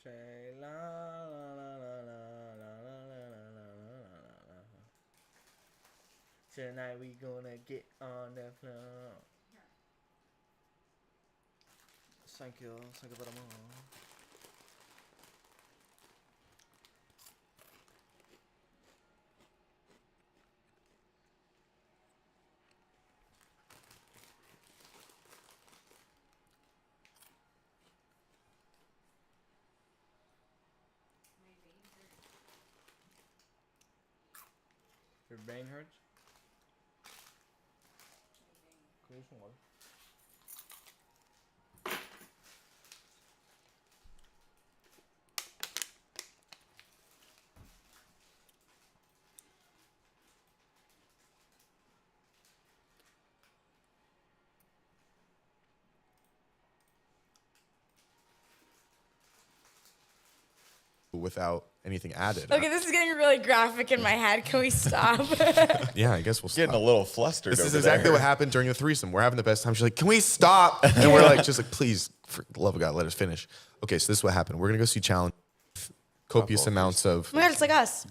Say la la la la la la la la la la. Tonight we gonna get on the floor. Thank you very much. Your brain hurts? Can you use some water? Without anything added. Okay, this is getting really graphic in my head. Can we stop? Yeah, I guess we'll stop. Getting a little flustered. This is over exactly there. what happened during the threesome. We're having the best time. She's like, "Can we stop?" And we're like, just like, please, for the love of God, let us finish. Okay, so this is what happened. We're gonna go see Challenge. Copious amounts of. Oh my God, it's like us.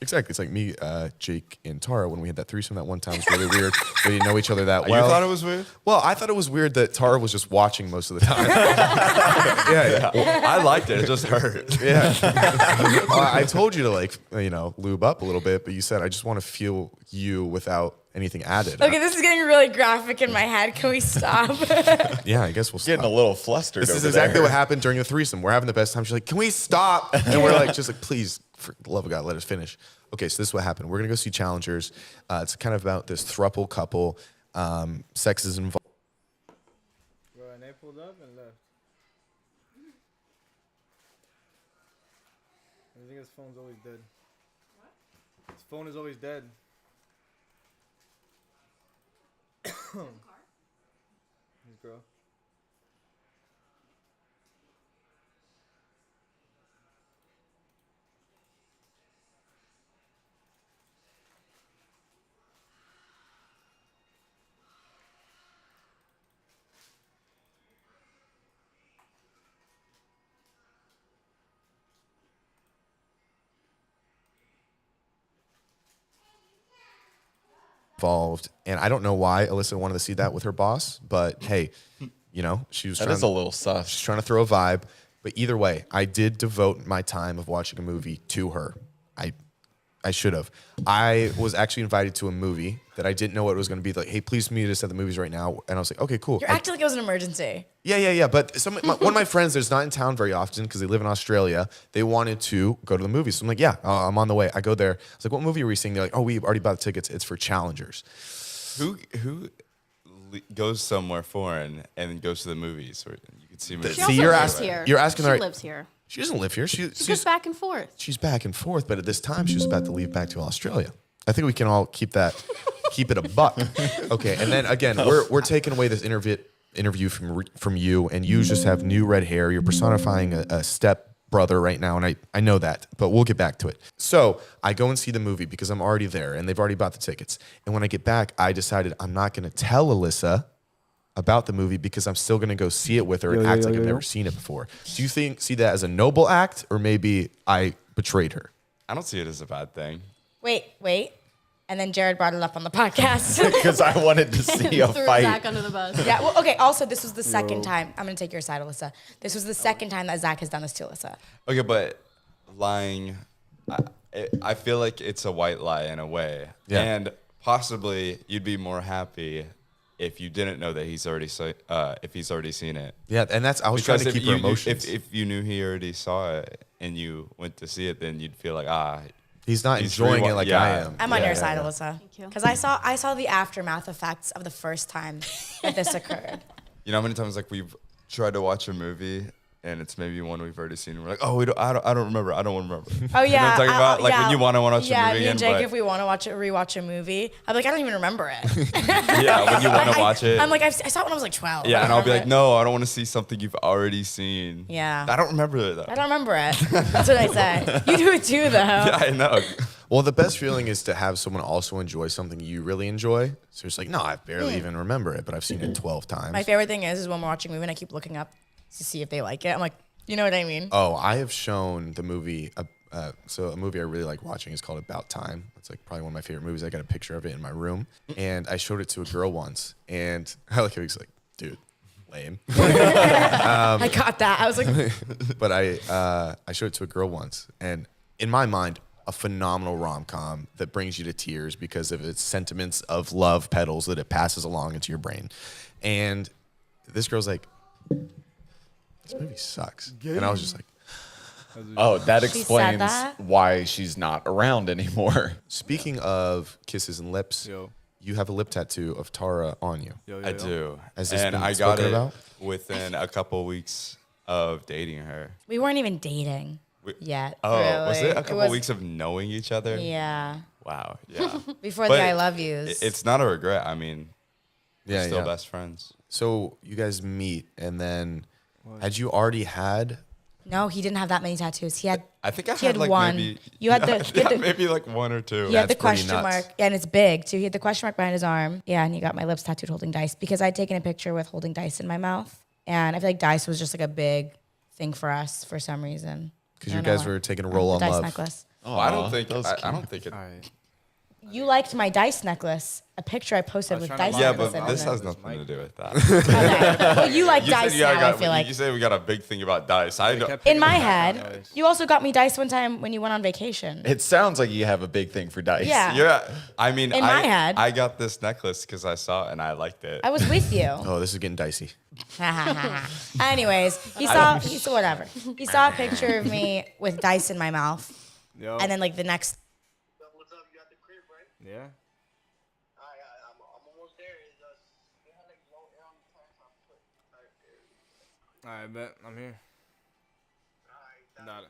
Exactly, it's like me, Jake, and Tara when we had that threesome that one time. It was really weird. We didn't know each other that well. You thought it was weird? Well, I thought it was weird that Tara was just watching most of the time. yeah. I liked it. It just hurt. Yeah. I told you to lube up a little bit, but you said I just want to feel you without anything added. Okay, this is getting really graphic in my head. Can we stop? Yeah, I guess we'll stop. Getting a little flustered. This is over exactly there. what happened during the threesome. We're having the best time. She's like, "Can we stop?" And we're like, just like, please, for the love of God, let us finish. Okay, so this is what happened. We're gonna go see Challengers. It's kind of about this throuple couple. Sex is involved. Bro, and they pulled up and left. I think his phone's always dead. What? His phone is always dead. His girl. Involved, and I don't know why Alyssa wanted to see that with her boss, but hey, she was That trying. is a little sus. She's trying to throw a vibe, but either way, I did devote my time of watching a movie to her. I should have. I was actually invited to a movie that I didn't know what it was going to be. Like, hey, please meet us at the movies right now, and I was like, okay, cool. You're acting like it was an emergency. Yeah. But one of my friends that's not in town very often because they live in Australia, they wanted to go to the movies. So I'm like, yeah, I'm on the way. I go there. I was like, what movie are we seeing? They're like, oh, we already bought the tickets. It's for Challengers. Who goes somewhere foreign and then goes to the movies where you could see movies? She also you're lives asking- here. you're asking she her- lives here. She doesn't live here. She goes back and forth. She's back and forth, but at this time, she was about to leave back to Australia. I think we can all keep it a buck. Okay, and then again, we're taking away this interview from you, and you just have new red hair. You're personifying a step brother right now, and I know that, but we'll get back to it. So I go and see the movie because I'm already there, and they've already bought the tickets. And when I get back, I decided I'm not going to tell Alyssa about the movie because I'm still going to go see it with her and act like I've never seen it before. Do you see that as a noble act, or maybe I betrayed her? I don't see it as a bad thing. Wait. And then Jared brought it up on the podcast. Because I wanted to see a Threw fight. Zach under the bus. Yeah, well, okay, also, this was the second time. I'm going to take your side, Alyssa. This was the second time that Zach has done this to Alyssa. Okay, but lying, I feel like it's a white lie in a way. Yeah. And possibly you'd be more happy if you didn't know that he's already seen it. Yeah, and I was trying to keep her emotions. If you knew he already saw it and you went to see it, then you'd feel like, He's not He's enjoying rewa- it like yeah. I am. I'm on Yeah, your yeah, side, yeah. Alyssa. Thank you. Because I saw the aftermath effects of the first time that this occurred. you know how many times like we've tried to watch a movie and it's maybe one we've already seen and we're like, I don't remember. Oh, yeah. You know what I'm talking about? Like when you want to watch a movie Yeah, me and Jake, but- if we want to rewatch a movie, I'm like, I don't even remember it. yeah, when you want to watch it. I'm like, I saw it when I was like 12. Yeah, I and don't I'll be like, remember no, I don't want to see something you've already seen. Yeah. I don't remember it though. it. I don't remember it. That's what I say. You do it too, though. Yeah, I know. Well, the best feeling is to have someone also enjoy something you really enjoy. So it's like, no, I barely even remember it, but I've seen it 12 times. My favorite thing is when we're watching a movie and I keep looking up to see if they like it. I'm like, You know what I mean? Oh, I have shown the movie. So a movie I really like watching is called About Time. It's like probably one of my favorite movies. I got a picture of it in my room, and I showed it to a girl once, and I like how he's like, dude, lame. I got that. I was like, But I showed it to a girl once, and in my mind, a phenomenal rom-com that brings you to tears because of its sentiments of love petals that it passes along into your brain. And this girl's like, this movie sucks. And I was just like, Oh, that She said explains that? why she's not around anymore. speaking of kisses and lips, Yo. you have a lip tattoo of Tara on you. Yo, I do. Has this and been I got spoken it about? within a couple weeks of dating her. we weren't even dating yet. Oh, was really. it a couple was- weeks of knowing each other? Yeah. Wow. Yeah. Before But the I love yous. It's not a regret. I mean, Yeah, we're still yeah. best friends. So you guys meet, and then had you already had? No, he didn't have that many tattoos. He had. I think I He had had like one. maybe. You had the- you had the- maybe like one or two. He had the That's pretty question nuts. mark, and it's big too. He had the question mark behind his arm. Yeah, and he got my lips tattooed holding dice because I'd taken a picture with holding dice in my mouth, and I feel like dice was just like a big thing for us for some reason. Because I you don't know guys why. were taking a The roll on dice love. necklace. Well, I don't Aw, think. that was I don't think it. You liked my dice necklace. A picture I posted with trying to dice lock Yeah, it necklace but in this it. has nothing to do with that. Okay. Well, you like dice yeah, now, I feel like. You said we got a big thing about dice. I know. In my head, you also got me dice one time when you went on vacation. It sounds like you have a big thing for dice. Yeah. Yeah, I mean, In my head. I got this necklace because I saw it and I liked it. I was with you. Oh, this is getting dicey. Anyways, he saw whatever. He saw a picture of me with dice in my mouth, Yo. and then like the next. What's up? You at the crib, right? Yeah. I'm almost there. It's they had like low air on the tires. I'm put tire there. All right, bet. I'm here. Got it.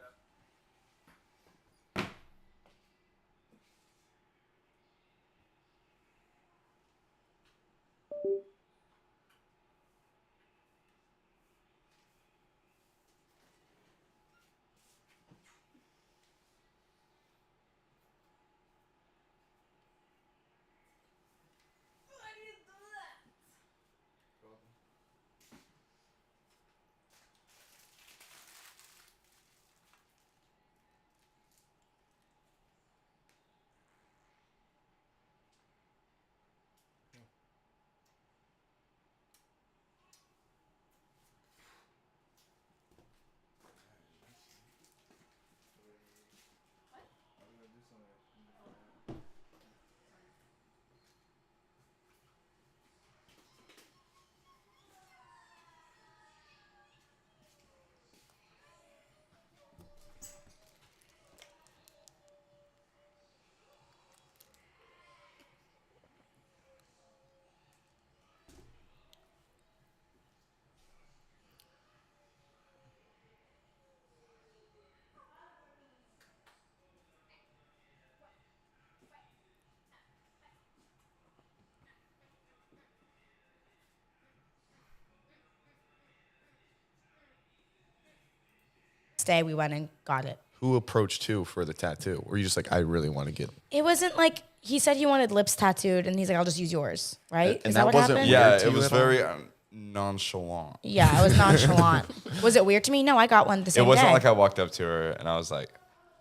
Day we went and got it. Who approached you for the tattoo? Or you just like, I really want to get. It wasn't like he said he wanted lips tattooed, and he's like, "I'll just use yours." Right? And Is that that what wasn't happened? weird Yeah, to it you was at all? very nonchalant. Yeah, I was nonchalant. Was it weird to me? No, I got one the It same wasn't day. like I walked up to her and I was like,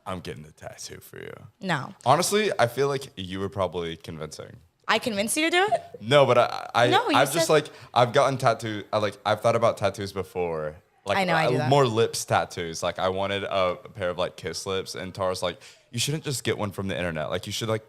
"I'm getting the tattoo for you." No, Honestly, I feel like you were probably convincing. I convinced you to do it. No, but No, you I've just said- like I've gotten tattooed. I've thought about tattoos before. Like I know, I do that. more lips tattoos. Like I wanted a pair of like kiss lips, and Tara's like, you shouldn't just get one from the internet. Like you should like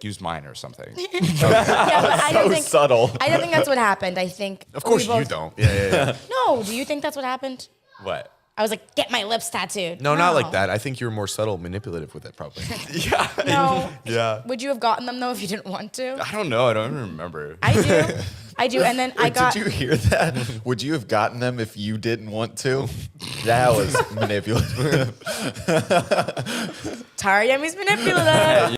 use mine or something. Yeah, but I don't So think. subtle. I don't think that's what happened. I think. Of course we both, you don't. Yeah. No, do you think that's what happened? What? I was like, get my lips tattooed. No, not like that. I think you were more subtle, manipulative with it, probably. Yeah. No. Yeah. Would you have gotten them though if you didn't want to? I don't know. I don't even remember. I do. I do. And then I Wait, got. did you hear that? Would you have gotten them if you didn't want to? That was manipulative. Tara Yummy's manipulative.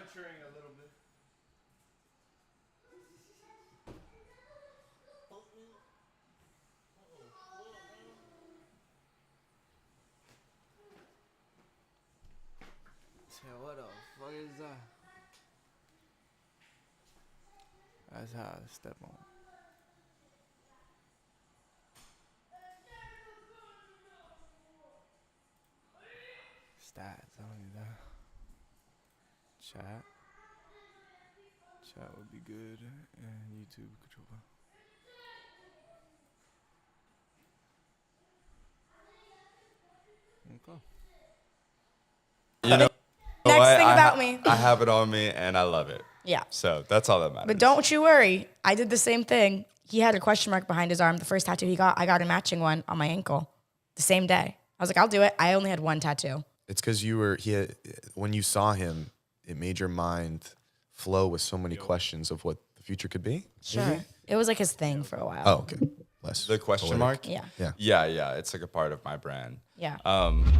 maturing a little bit. What the fuck is that? That's how I step on. Stats, I don't need that. Chat. Chat would be good. And YouTube controller. Okay. You know Next what? thing about me. I have it on me and I love it. Yeah. So that's all that matters. But don't you worry. I did the same thing. He had a question mark behind his arm. The first tattoo he got, I got a matching one on my ankle the same day. I was like, I'll do it. I only had one tattoo. It's because when you saw him, it made your mind flow with so many questions of what the future could be. Sure. It was like his thing for a while. Oh, okay. Less The question poetic. mark? Yeah. Yeah. It's like a part of my brand. Yeah.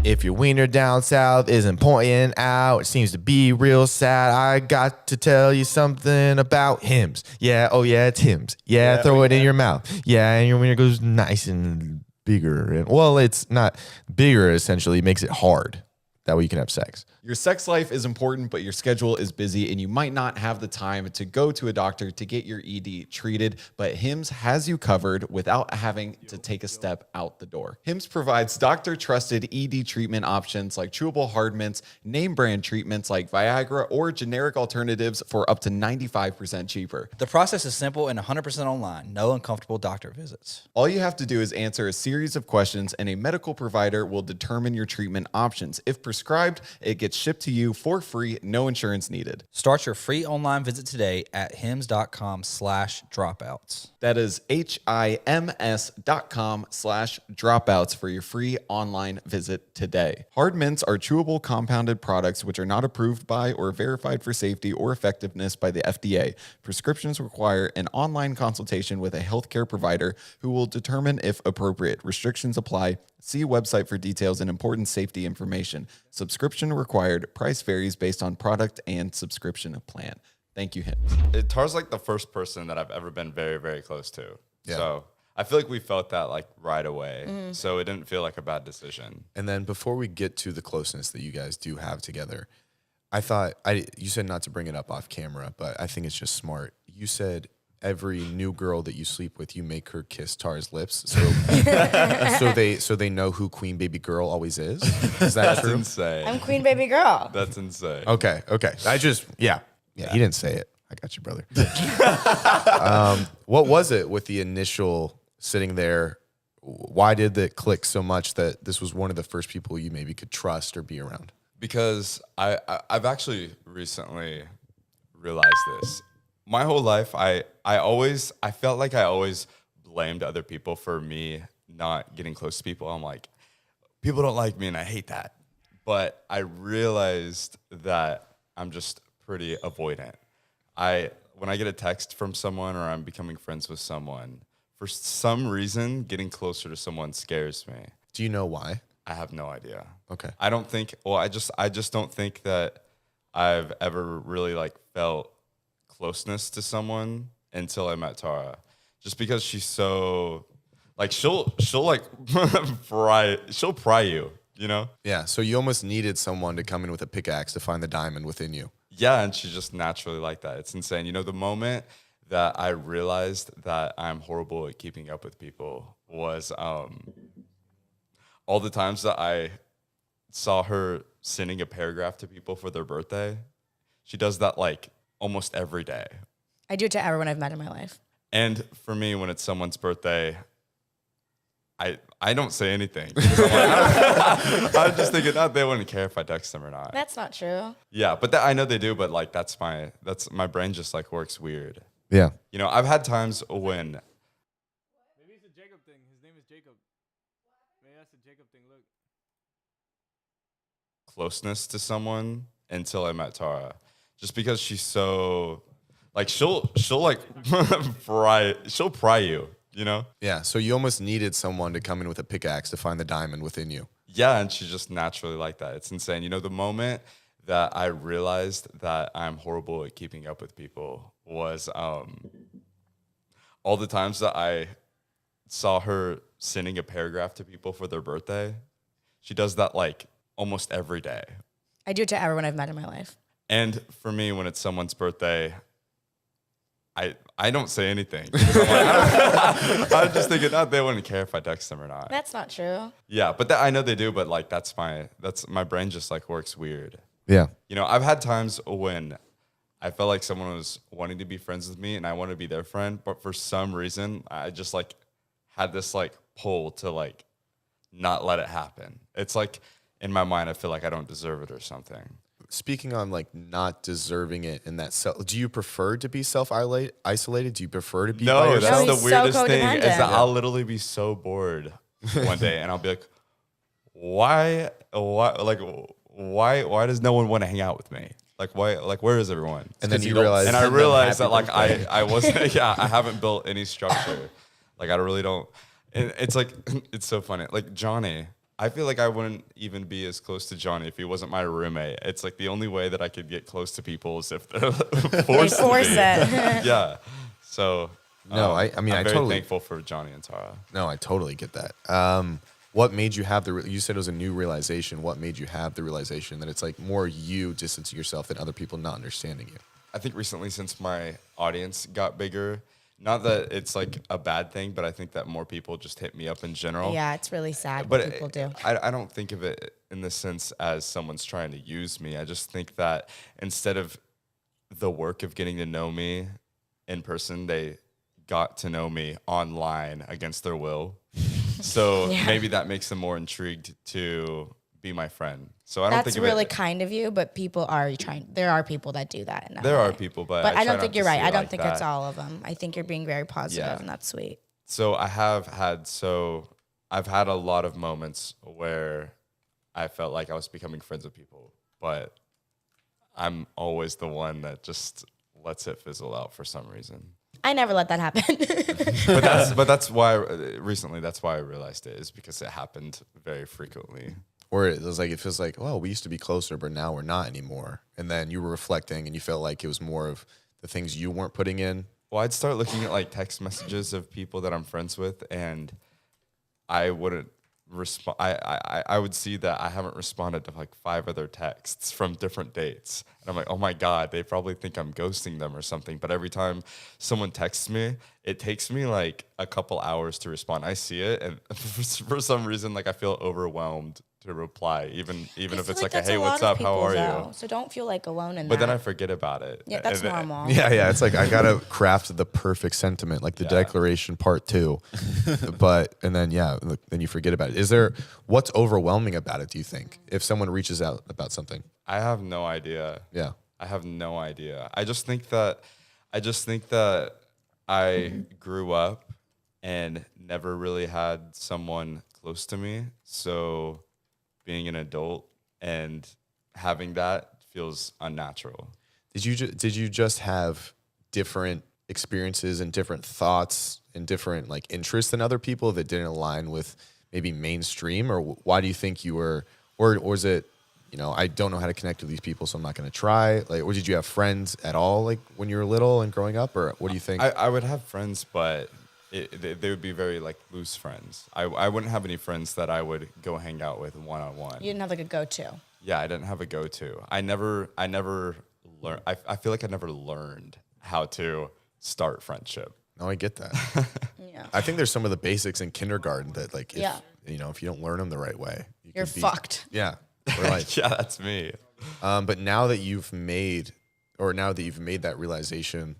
If your wiener down south isn't pointing out, it seems to be real sad. I got to tell you something about hymns. Yeah, oh yeah, it's hymns. Yeah, throw it in your mouth. Yeah, and your wiener goes nice and bigger. And well, it's not bigger. Essentially, it makes it hard. That way you can have sex. Your sex life is important, but your schedule is busy and you might not have the time to go to a doctor to get your ED treated, but HIMS has you covered without having to take a step out the door. HIMS provides doctor-trusted ED treatment options like chewable hard mints, name brand treatments like Viagra, or generic alternatives for up to 95% cheaper. The process is simple and 100% online. No uncomfortable doctor visits. All you have to do is answer a series of questions and a medical provider will determine your treatment options. If prescribed, it gets shipped to you for free, no insurance needed. Start your free online visit today at hims.com/dropouts. That is HIMS.com/dropouts for your free online visit today. Hard mints are chewable compounded products which are not approved by or verified for safety or effectiveness by the FDA. Prescriptions require an online consultation with a healthcare provider who will determine if appropriate. Restrictions apply. See website for details and important safety information. Subscription required. Price varies based on product and subscription plan. Thank you, HIMS. Tar's like the first person that I've ever been very, very close to. Yeah. So I feel like we felt that like right away. So it didn't feel like a bad decision. And then before we get to the closeness that you guys do have together, I thought you said not to bring it up off camera, but I think it's just smart. You said every new girl that you sleep with, you make her kiss Tar's lips, so so they know who Queen Baby Girl always is. Is that That's true? insane. I'm Queen Baby Girl. That's insane. Okay. I just yeah. He didn't say it. I got you, brother. What was it with the initial sitting there? Why did it click so much that this was one of the first people you maybe could trust or be around? Because I've actually recently realized this. My whole life, I felt like I always blamed other people for me not getting close to people. I'm like, people don't like me and I hate that. But I realized that I'm just pretty avoidant. When I get a text from someone or I'm becoming friends with someone, for some reason, getting closer to someone scares me. Do you know why? I have no idea. Okay. I don't think, I just don't think that I've ever really like felt closeness to someone until I met Tara. Just because she's so like she'll like she'll pry you, you know? Yeah. So you almost needed someone to come in with a pickaxe to find the diamond within you. Yeah, and she's just naturally like that. It's insane. You know, the moment that I realized that I'm horrible at keeping up with people was all the times that I saw her sending a paragraph to people for their birthday. She does that like almost every day. I do it to everyone I've met in my life. And for me, when it's someone's birthday, I don't say anything. I'm just thinking, they wouldn't care if I text them or not. That's not true. Yeah, but I know they do. But like, that's my brain just like works weird. Yeah. You know, I've had times when Maybe it's a Jacob thing. His name is Jacob. Maybe that's the Jacob thing. Look. closeness to someone until I met Tara, just because she's so like she'll like she'll pry you. You know? Yeah. So you almost needed someone to come in with a pickaxe to find the diamond within you. Yeah, and she's just naturally like that. It's insane. You know, the moment that I realized that I'm horrible at keeping up with people was all the times that I saw her sending a paragraph to people for their birthday. She does that like almost every day. I do it to everyone I've met in my life. And for me, when it's someone's birthday, I don't say anything. Because I'm just thinking, oh, they wouldn't care if I text them or not. That's not true. Yeah, but I know they do. But like, that's my brain just like works weird. Yeah. You know, I've had times when I felt like someone was wanting to be friends with me, and I want to be their friend, but for some reason, I just like had this like pull to like not let it happen. It's like in my mind, I feel like I don't deserve it or something. Speaking on like not deserving it and that do you prefer to be isolated? Do you prefer to be by No, yourself? that's No, the he's weirdest so thing is that codependent. I'll literally be so bored one day and I'll be like, why does no one want to hang out with me? Like, why, like, where is everyone? And then you don't realize, And I send them realized happy that like birthday. I wasn't, yeah, I haven't built any structure. Like I really don't, and it's like, it's so funny. Like Johnny, I feel like I wouldn't even be as close to Johnny if he wasn't my roommate. It's like the only way that I could get close to people is if they're forced to force be. it. Yeah. So No, I mean, I'm I very totally- thankful for Johnny and Tara. no, I totally get that. What made you have you said it was a new realization. What made you have the realization that it's like more you distancing yourself than other people not understanding you? I think recently, since my audience got bigger, not that it's like a bad thing, but I think that more people just hit me up in general. Yeah, it's really sad But what people do. I don't think of it in the sense as someone's trying to use me. I just think that instead of the work of getting to know me in person, they got to know me online against their will. So Yeah. maybe that makes them more intrigued to be my friend. So I don't That's think of really it. kind of you, but people are trying. There are people that do that. In There LA. are people, but But I try don't not think to you're right. see I it don't like think it's that. all of them. I think you're being very positive, Yeah. and that's sweet. So I've had a lot of moments where I felt like I was becoming friends with people, but I'm always the one that just lets it fizzle out for some reason. I never let that happen. But that's why recently that's why I realized it is because it happened very frequently. Or it feels like, oh, we used to be closer, but now we're not anymore. And then you were reflecting and you felt like it was more of the things you weren't putting in. Well, I'd start looking at like text messages of people that I'm friends with, and I wouldn't respond. I would see that I haven't responded to like 5 other texts from different dates, and I'm like, oh my god, they probably think I'm ghosting them or something. But every time someone texts me, it takes me like a couple hours to respond. I see it, and for some reason, like I feel overwhelmed to reply, even if it's like a hey, what's up, how are you? So don't feel like alone in But that. then I forget about it. yeah, that's And then- normal. Yeah. It's like I got to craft the perfect sentiment, like the Yeah. declaration part 2. And then, then you forget about it. What's overwhelming about it, do you think? If someone reaches out about something? I have no idea. Yeah. I have no idea. I just think that I grew up and never really had someone close to me. So being an adult and having that feels unnatural. Did you just have different experiences and different thoughts and different like interests than other people that didn't align with maybe mainstream? Or why do you think you were, or is it, I don't know how to connect with these people, so I'm not going to try? Like, or did you have friends at all, like when you were little and growing up, or what do you think? I would have friends, but they would be very like loose friends. I wouldn't have any friends that I would go hang out with one-on-one. You didn't have like a go-to. Yeah, I didn't have a go-to. I never learned. I feel like I never learned how to start friendship. No, I get that. Yeah. I think there's some of the basics in kindergarten that like, if, Yeah. if you don't learn them the right way, You're could be- fucked. Yeah. Or like, Yeah, that's me. but now that you've made that realization,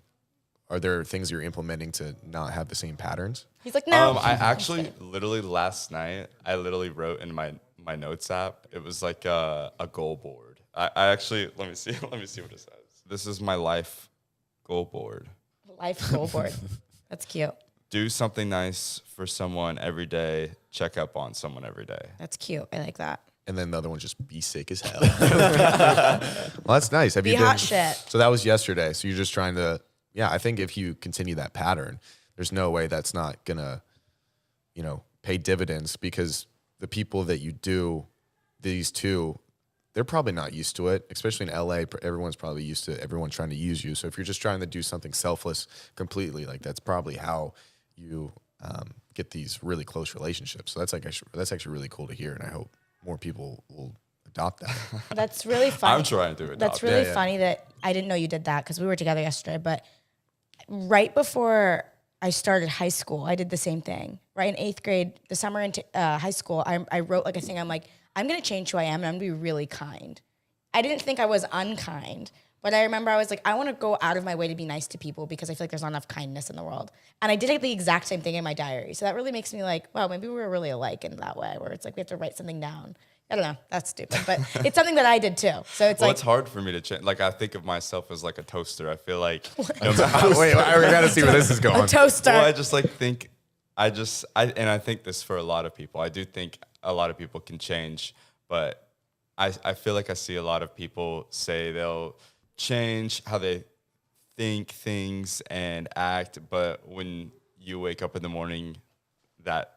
are there things you're implementing to not have the same patterns? He's like, no. I actually literally last night I literally wrote in my notes app. It was like a goal board. I actually let me see what it says. This is my life goal board. Life goal board. That's cute. Do something nice for someone every day. Check up on someone every day. That's cute. I like that. And then the other one's just be sick as hell. Well, that's nice. Have Be you been, hot shit. So that was yesterday. So you're just trying to, I think if you continue that pattern, there's no way that's not gonna, pay dividends, because the people that you do these to, they're probably not used to it, especially in LA. Everyone's probably used to everyone trying to use you. So if you're just trying to do something selfless completely, like that's probably how you get these really close relationships. So that's actually really cool to hear, and I hope more people will adopt that. That's really funny. I'm trying to adopt. That's really Yeah. funny that I didn't know you did that because we were together yesterday. But right before I started high school, I did the same thing. Right in 8th grade, the summer into high school, I wrote like a thing. I'm like, I'm gonna change who I am, and I'm gonna be really kind. I didn't think I was unkind, but I remember I was like, I want to go out of my way to be nice to people because I feel like there's not enough kindness in the world. And I did the exact same thing in my diary. So that really makes me like, wow, maybe we're really alike in that way, where it's like we have to write something down. I don't know. That's stupid, but it's something that I did too. So it's Well, like, it's hard for me to change. Like I think of myself as like a toaster. I feel like Wait, I gotta see where this is going. a toaster. Well, I just like think, and I think this for a lot of people. I do think a lot of people can change, but I feel like I see a lot of people say they'll change how they think things and act, but when you wake up in the morning, that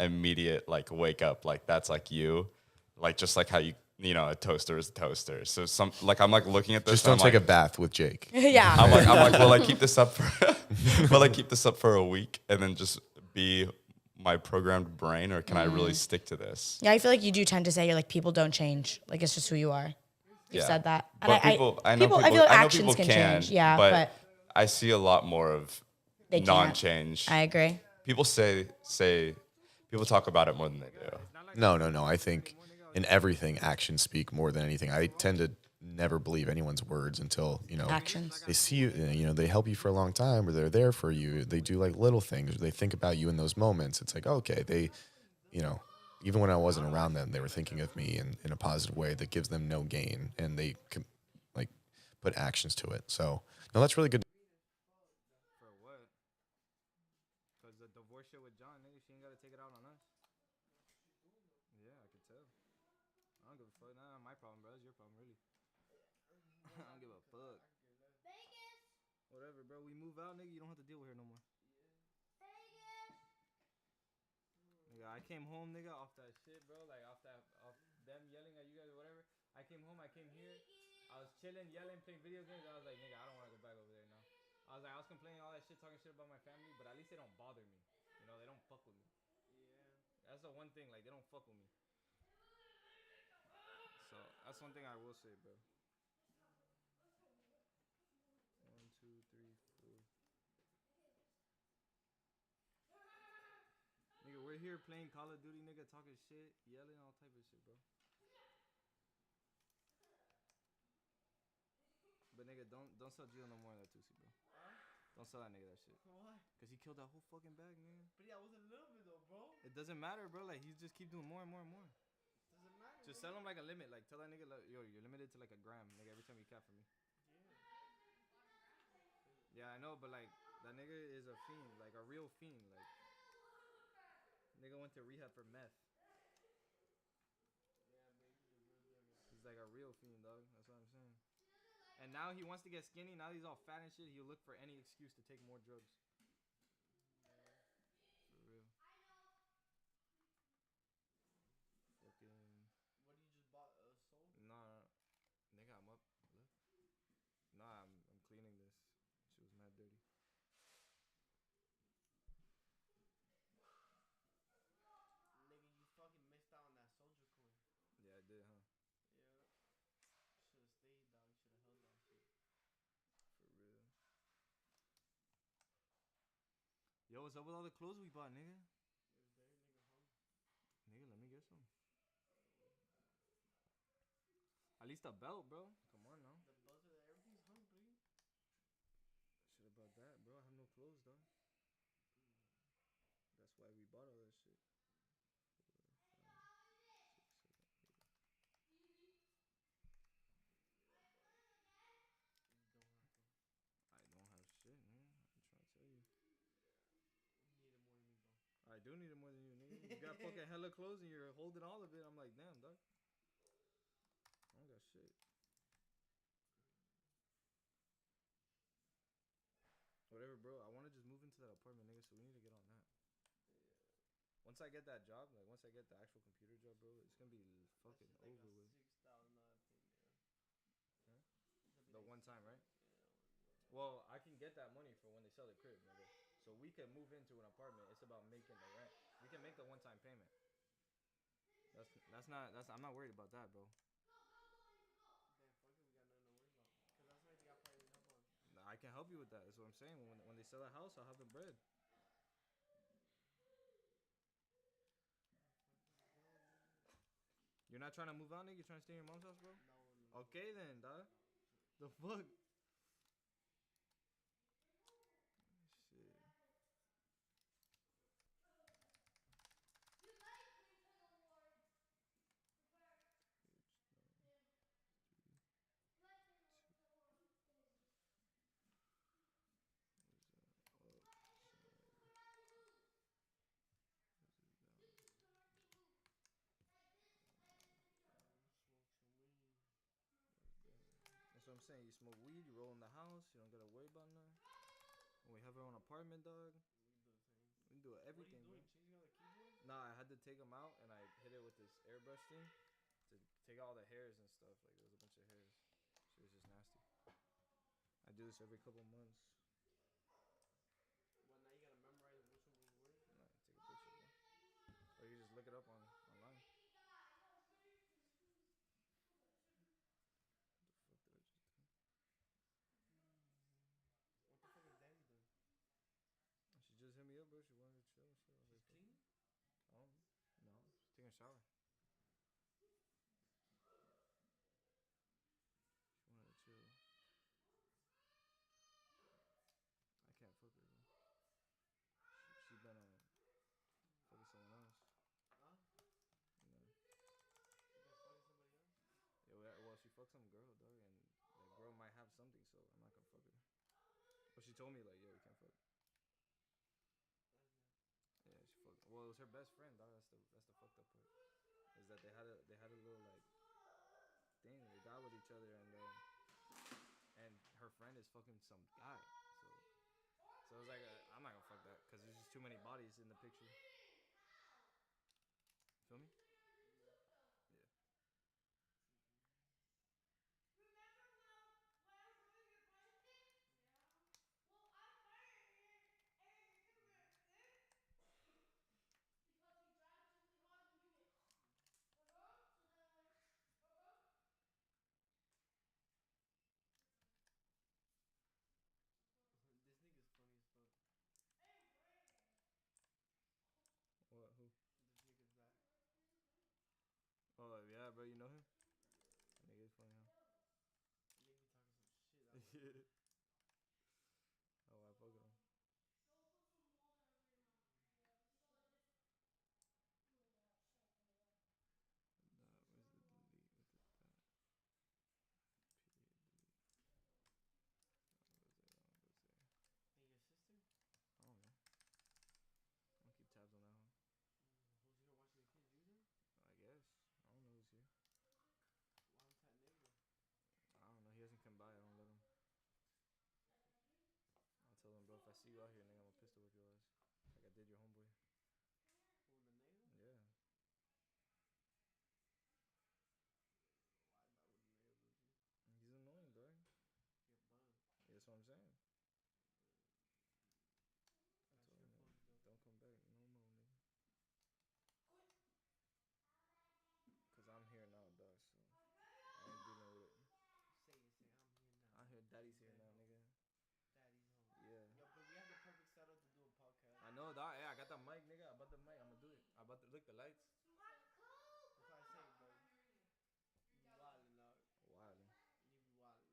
immediate like wake up, like that's like you, like just like how you know a toaster is a toaster. So I'm like looking at this. Just don't I'm take like, a bath with Jake. Yeah. I'm like, will I keep this up for will I keep this up for a week and then just be my programmed brain, or can I really stick to this? Yeah, I feel like you do tend to say you're like, people don't change. Like it's just who you are. You've Yeah. said that. And But people, I know people, I feel like I know actions people can can change. Yeah, but I see a lot more of they can't. non-change. I agree. People say people talk about it more than they do. No. I think in everything, actions speak more than anything. I tend to never believe anyone's words until, Actions. they see you, they help you for a long time, or they're there for you. They do like little things, or they think about you in those moments. It's like, okay, they, even when I wasn't around them, they were thinking of me in a positive way that gives them no gain, and they can like put actions to it. So no, that's really good. For what? Because the divorce shit with John, nigga, she ain't got to take it out on us. Yeah, I could tell. I don't give a fuck. Nah, my problem, bro. It's your problem, really. I don't give a fuck. Whatever, bro. We move out, nigga. You don't have to deal with her no more. Nigga, I came home, nigga, off that shit, bro. Like off them yelling at you guys or whatever. I came home. I came here. I was chilling, yelling, playing video games. I was like, nigga, I don't want to go back over there now. I was complaining all that shit, talking shit about my family, but at least they don't bother me. They don't fuck with me. Yeah. That's the one thing. Like they don't fuck with me. So that's one thing I will say, bro. 1, 2, 3, 4. Nigga, we're here playing Call of Duty, nigga, talking shit, yelling, all type of shit, bro. But nigga, don't sell Gio no more of that Tusi, bro. Don't sell that nigga that shit. Why? Cause he killed that whole fucking bag, man. But yeah, it was a little bit though, bro. It doesn't matter, bro. Like he just keep doing more and more and more. Doesn't matter. Just sell him like a limit. Like tell that nigga, like, yo, you're limited to like a gram, nigga. Every time you cap for me. Yeah, I know, but like that nigga is a fiend, like a real fiend. Like nigga went to rehab for meth. He's like a real fiend, dog. That's what I'm saying. And now he wants to get skinny. Now he's all fat and shit. He'll look for any excuse to take more drugs. For real. Fucking. What you just bought? Soul? Nah, nigga, I'm up. Look. Nah, I'm cleaning this. She was mad dirty. Nigga, you fucking missed out on that soldier coin. Yeah, I did, huh? Yeah. Should've stayed, dog. Should've held that shit. For real. Yo, what's up with all the clothes we bought, nigga? Nigga, let me get some. At least a belt, bro. Come on now. The buzzer, everything's hung, bro. Shit about that, bro. I have no clothes, dog. That's why we bought all that shit. 4, 5, 6, 7, 8. I don't have shit, man. I'm trying to tell you. You need it more than me, bro. I do need it more than you, nigga. You got fucking hella clothes and you're holding all of it. I'm like, damn, dog. I don't got shit. Whatever, bro. I want to just move into that apartment, nigga, so we need to get on that. Once I get that job, like once I get the actual computer job, bro, it's gonna be fucking over with. 6,000 one time, right? Well, I can get that money for when they sell the crib, nigga. So we can move into an apartment. It's about making the rent. We can make the one time payment. I'm not worried about that, bro. Then fuck it, we got nothing to worry about. Cause that's the only thing I probably need help on. I can help you with that. That's what I'm saying. When they sell the house, I'll have the bread. Let's go, nigga. You're not trying to move out, nigga? You're trying to stay in your mom's house, bro? No. Okay then, dog. No. The fuck? Shit. Smoke some weed. That's what I'm saying. You smoke weed, you roll in the house, you don't gotta worry about nothing. When we have our own apartment, dog, We do the thing. we can do everything, What are bro. you doing? Changing on the keyboard? Nah, I had to take them out and I hit it with this airbrush thing to take all the hairs and stuff. Like there was a bunch of hairs. Shit was just nasty. I do this every couple months. Well, now you gotta memorize which one was where. Nah, take a picture, bro. Or you can just look it up online. What the fuck did I just do? What the fuck is Daddy doing? She just hit me up, bro. She wanted to chill and shit. I was She's like, cleaning? no, she's taking a shower. She wanted to chill. I can't fuck her, bro. She been fucking someone else. Huh? You know. You been fucking somebody else? Yeah, well, she fucked some girl, dog, and that girl might have something, so I'm not gonna fuck her. But she told me like, yo, we can't fuck. Okay. Yeah, she fucked. Well, it was her best friend, dog. That's the fucked up part. Is that they had a little like thing. They got with each other, and her friend is fucking some guy. So it was like I'm not gonna fuck that because there's just too many bodies in the picture. Feel me? Yeah. This nigga's funny as fuck. What? Who? This nigga's back. Oh yeah, bro. You know him? Yeah. That nigga is funny, huh? Nigga be talking some shit. I like Oh, I fuck with him. Where's the delete with the dot? Period delete. Goes there. Hey, your sister? I don't know. I'll keep tabs on that one. Who's here watching the kids? You there? I guess. I don't know who's here. Why I'm that nigga? I don't know. He hasn't come by. I don't let him. I'll tell him, bro, if I see you out here, nigga, I'm gonna pistol whip your ass. Like I did your homeboy. Who, the nigga? Yeah. Why I would nigga do you? He's annoying, dog. Get buzzed. Yeah, that's what I'm saying. I That's told your him, man, fault, though. don't come back no more, nigga. Cause I'm here now, dog, so I ain't dealing with it. Say it, say I'm here now. I hear daddy's here now, nigga. Daddy's home. Yeah. Yo, but we have the perfect setup to do a podcast. I know, dog. Yeah, I got the mic, nigga. I bought the mic. I'm gonna do it. I bought the look the lights. That's why I say, bro. You be wildin', dog. Wildin'. You be wildin', dog.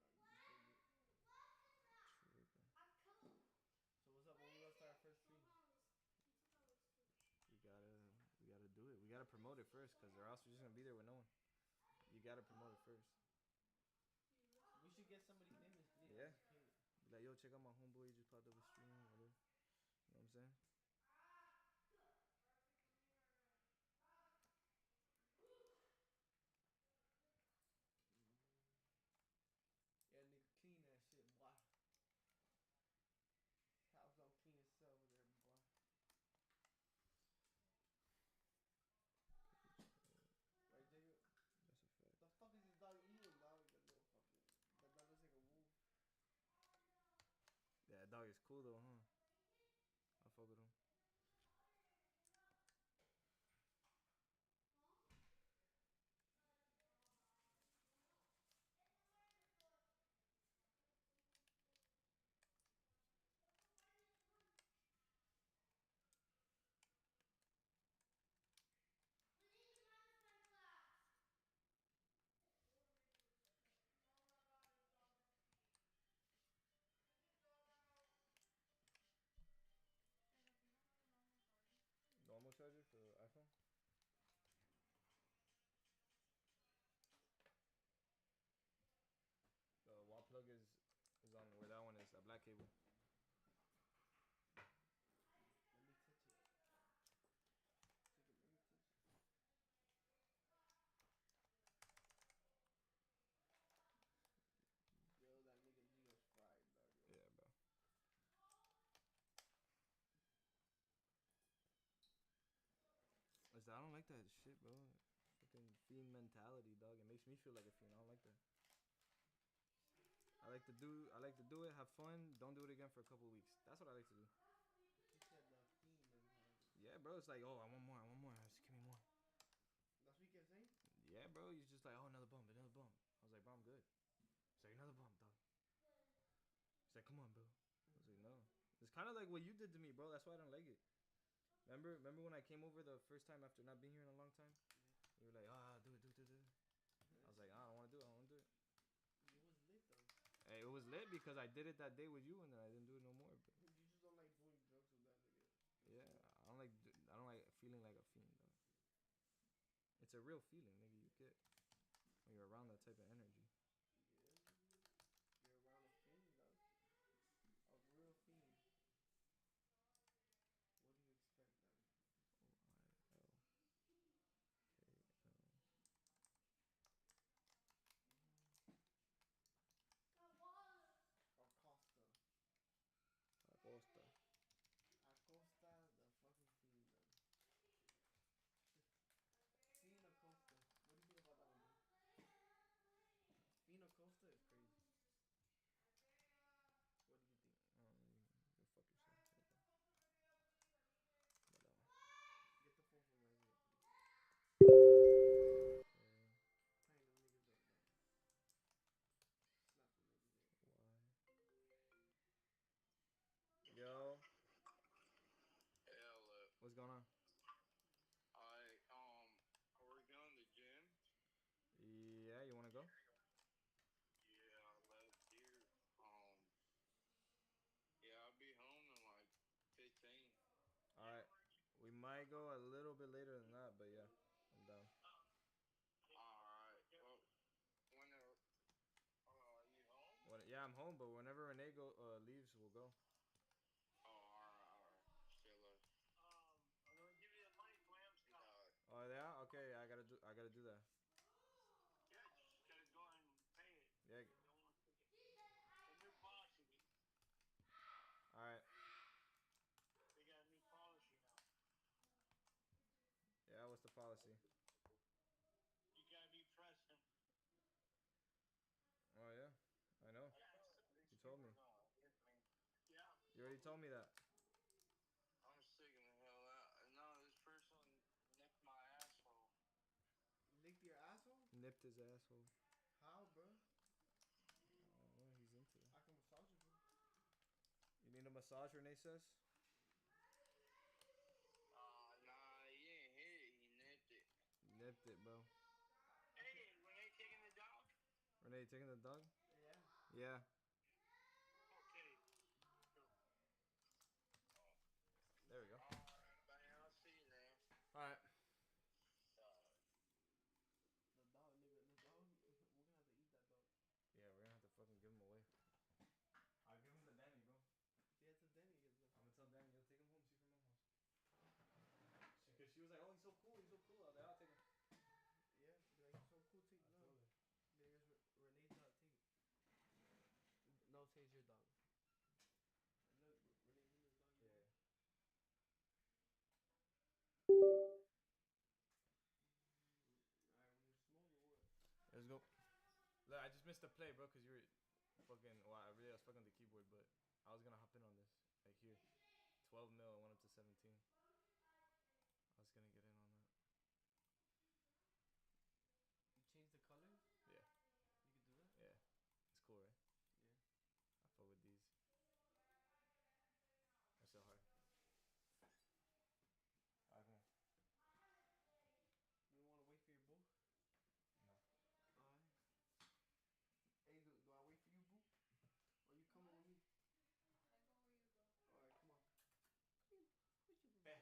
You be tripping. Tripping. So what's up? When we gonna start our first stream? We gotta do it. We gotta promote it first, cause or else we're just gonna be there with no one. You gotta promote it first. We should get somebody famous. Yeah. Be like, yo, check out my homeboy. He just popped up a stream, whatever. You know what I'm saying? Yeah, nigga, clean that shit, boy. House don't clean itself over there, boy. Right, Jacob? That's a fact. The fuck is this dog eating, dog? That little fucking. That dog looks like a wolf. cool though, huh? I fuck with him. Normal charger for iPhone. The wall plug is on where that one is. That black cable. Let me touch it. Let me touch it. Yo, that nigga Gio's fried, dog. Yo. Yeah, bro. I don't like that shit, bro. Fucking fiend mentality, dog. It makes me feel like a fiend. I don't like that. I like to do it, have fun, don't do it again for a couple weeks. That's what I like to do. He said the fiend mentality. Yeah, bro. It's like, oh, I want more, I want more. Just give me more. That's what you kept saying? Yeah, bro. He's just like, oh, another bump, another bump. I was like, bro, I'm good. He's like, another bump, dog. He's like, come on, bro. I was like, no. It's kind of like what you did to me, bro. That's why I don't like it. Remember when I came over the first time after not being here in a long time? You were like, ah, do it. I was like, I don't want to do it. I don't want to do it. It was lit though. Hey, it was lit because I did it that day with you, and then I didn't do it no more. But You just don't like doing drugs with that nigga. yeah, I don't like feeling like a fiend though. It's a real feeling, nigga. You get when you're around that type of energy. Yeah. You're around a fiend, dog. A real fiend. What do you expect, dog? Acosta. Acosta. Acosta, the fucking fiend, dog. Fiend Acosta. What do you think about that one, dude? Fiend Acosta is crazy. What do you think? You fuck yourself. Get the phone from right here, please. Tying them niggas up, dog. Slap them niggas in. Yo, Hello. what's going on? Are we going to the gym? Yeah, you wanna go? Yeah, let's do. Um, yeah, I'll be home in like 15. All right, we might go a little bit later than that, but yeah, I'm down. Alright, well, when are you home? Yeah, I'm home, but whenever Renee leaves, we'll go. Oh, alright. See you later. I'm gonna give you the money for Amscon. Oh yeah, okay. I gotta do that. Yeah, just gotta go and pay it. Yeah. The new policy. All right. They got a new policy now. Yeah. What's the policy? You gotta be present. Oh yeah, I know. You told me. Yeah. You already told me that. I'm sticking the hell out. No, this person nicked my asshole. Licked your asshole? Nipped his asshole. How, bro? I don't know. He's into it. I can massage it, bro. You need a massage, Renee says. Nah, he didn't hit it. He nipped it. Nipped it, bro. Hey, Renee taking the dog? Renee, you taking the dog? Yeah. Yeah. Okay. There we go. Alright, bye. I'll see you there. All right. The dog, nigga. The dog. We're gonna have to eat that dog. Yeah, we're gonna have to fucking give him away. I'll give him to Danny, bro. Yeah, it's a Danny. I'm gonna tell Danny, you'll take him home, see from mom house. Because she was like, oh, he's so cool, he's so cool. I was like, I'll take him. Yeah, be like, so cool, take I no. told her. Be like, Renee's dog, take it. No, say it's your dog. Look, Renee, this is the dog you Yeah. want. Alright, when you're smoking, what? Let's go. Look, I just missed the play, bro, because you were fucking. Well, I really was fucking the keyboard, but I was gonna hop in on this. Like here, 12 mil. I went up to 17. I was gonna get in on that. You change the color? Yeah, You could do that? yeah. It's cool, right? Yeah. I fuck with these. That's so hard. Alright, come on. You don't want to wait for your boo? No. Alright. Hey, do I wait for you, boo? Or you coming with me? I go where you go. Alright, come on. Come here. Where's your boo?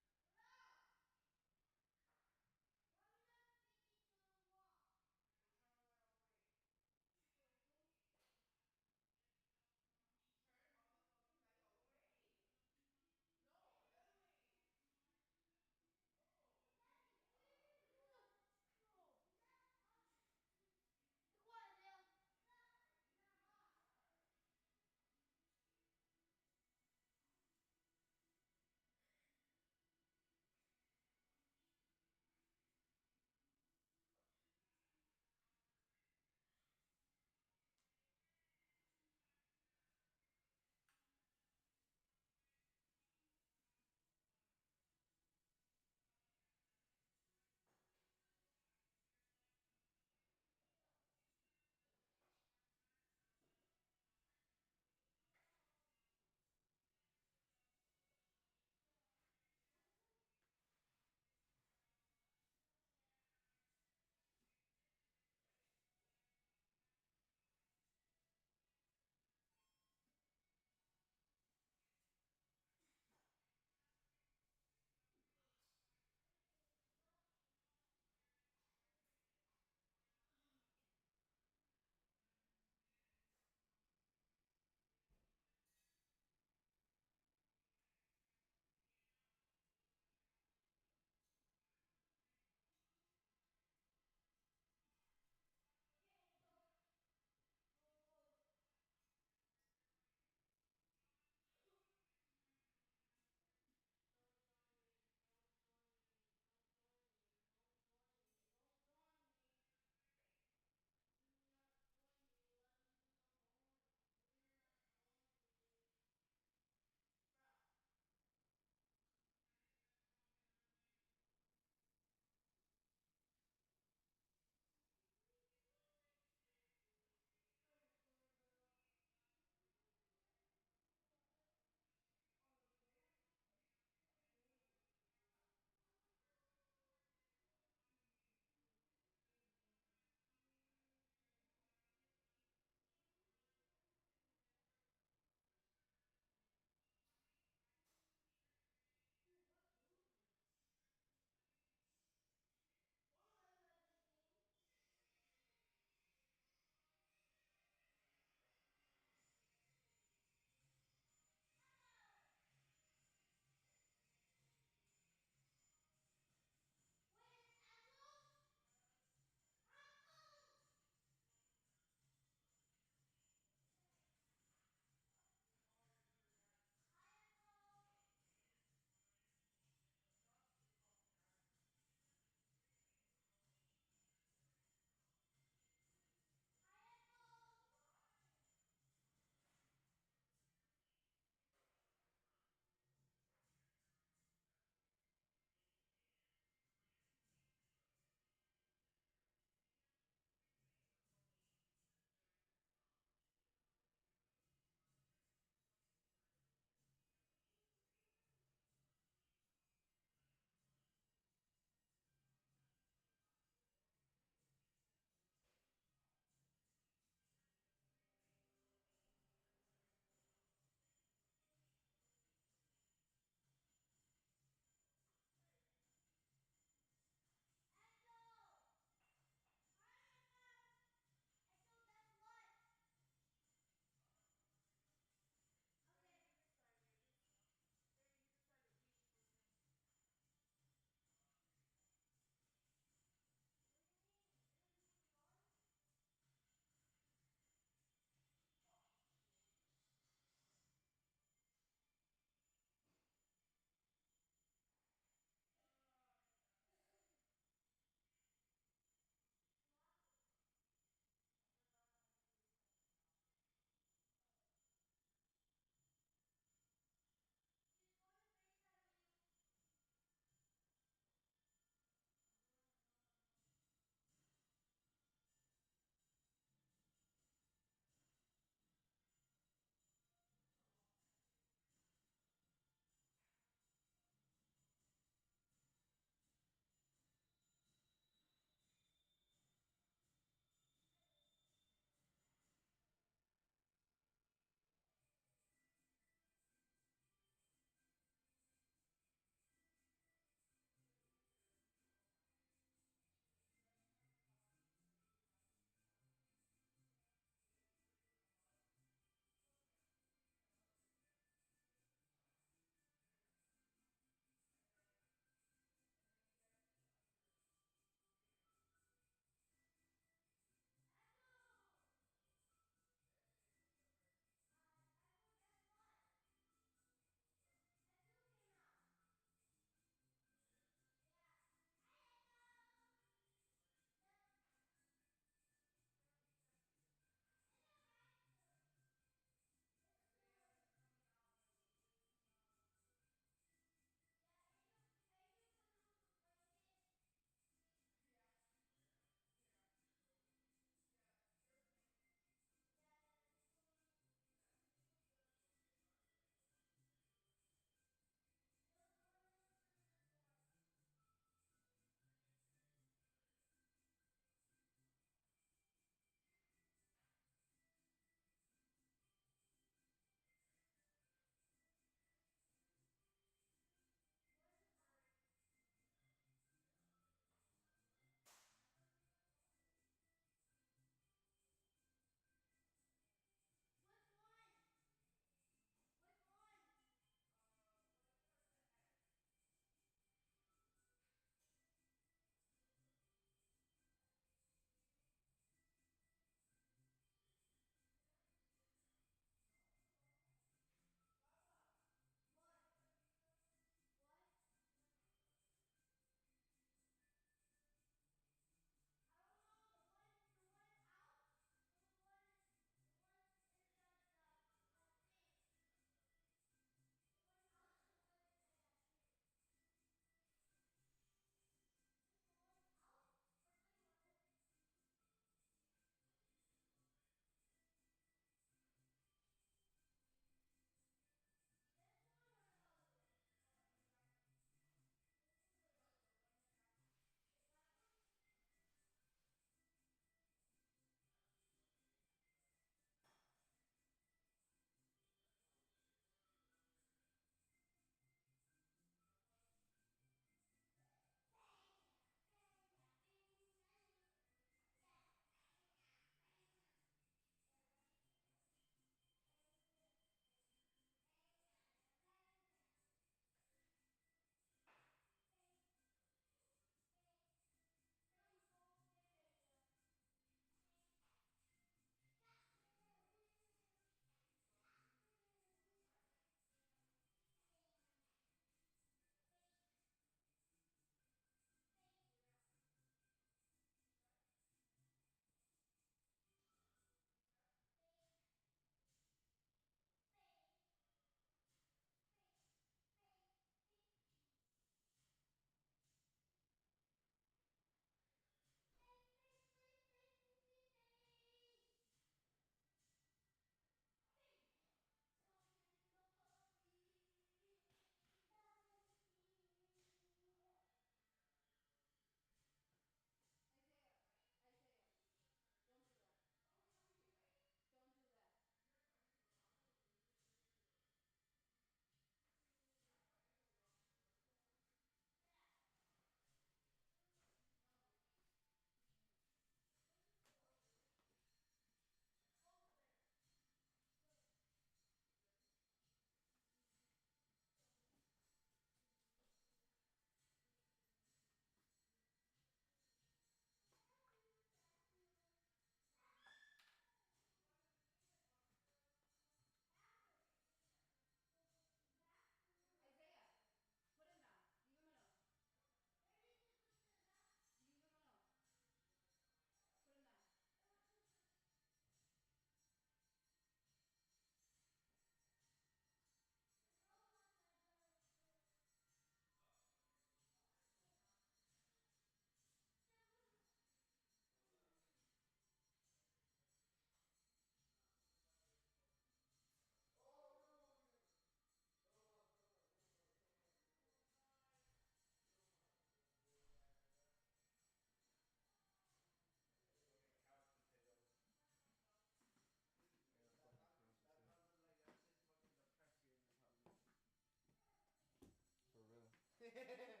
Yeah, for real.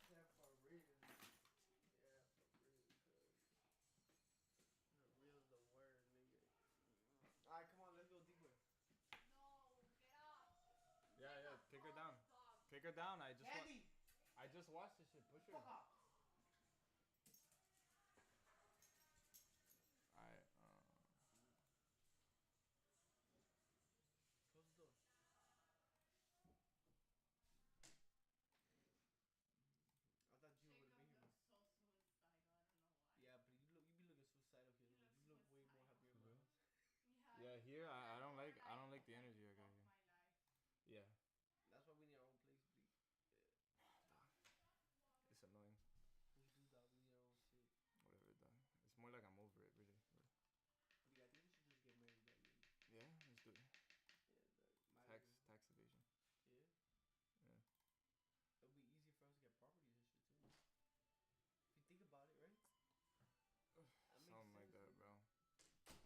Yeah, for real. Real's the word, nigga. Alright, come on, let's go deeper. Yeah, yeah. Kick her down. Kick her down. Candy, I just watched this shit. Push her. fuck off. Alright. Close the door. I thought you would have been here. Yeah, but you be looking suicidal here. You look way more happier in my house. Yeah, here I don't like the energy I got here. Yeah, That's why we need our own place, please. it's annoying. We do that. We need our own shit. Whatever, done. It's more like I'm over it, really. But I think we should just get married that year. Yeah, let's do it. Yeah, Tax evasion. Yeah. Yeah. It'll be easier for us to get properties and shit too. If you think about it, right? That makes Something like sense, that, bro. bro.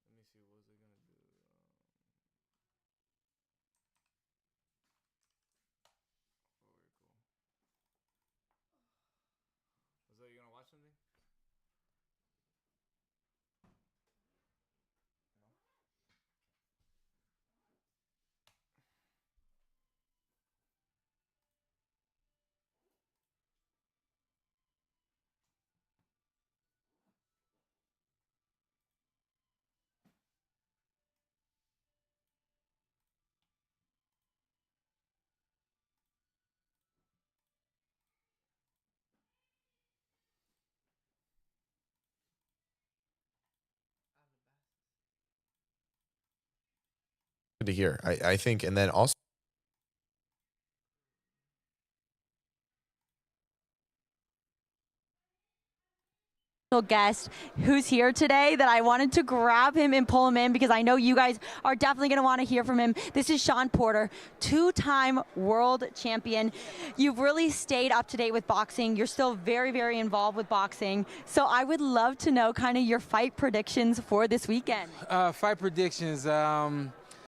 Let me see. What was I gonna do? Oh, very cool. Was that you gonna watch something? No. Good to hear. I think, and then also. Guest who's here today that I wanted to grab him and pull him in because I know you guys are definitely going to want to hear from him. This is Sean Porter, two-time world champion. You've really stayed up to date with boxing. You're still very, very involved with boxing. So I would love to know kind of your fight predictions for this weekend. Fight predictions.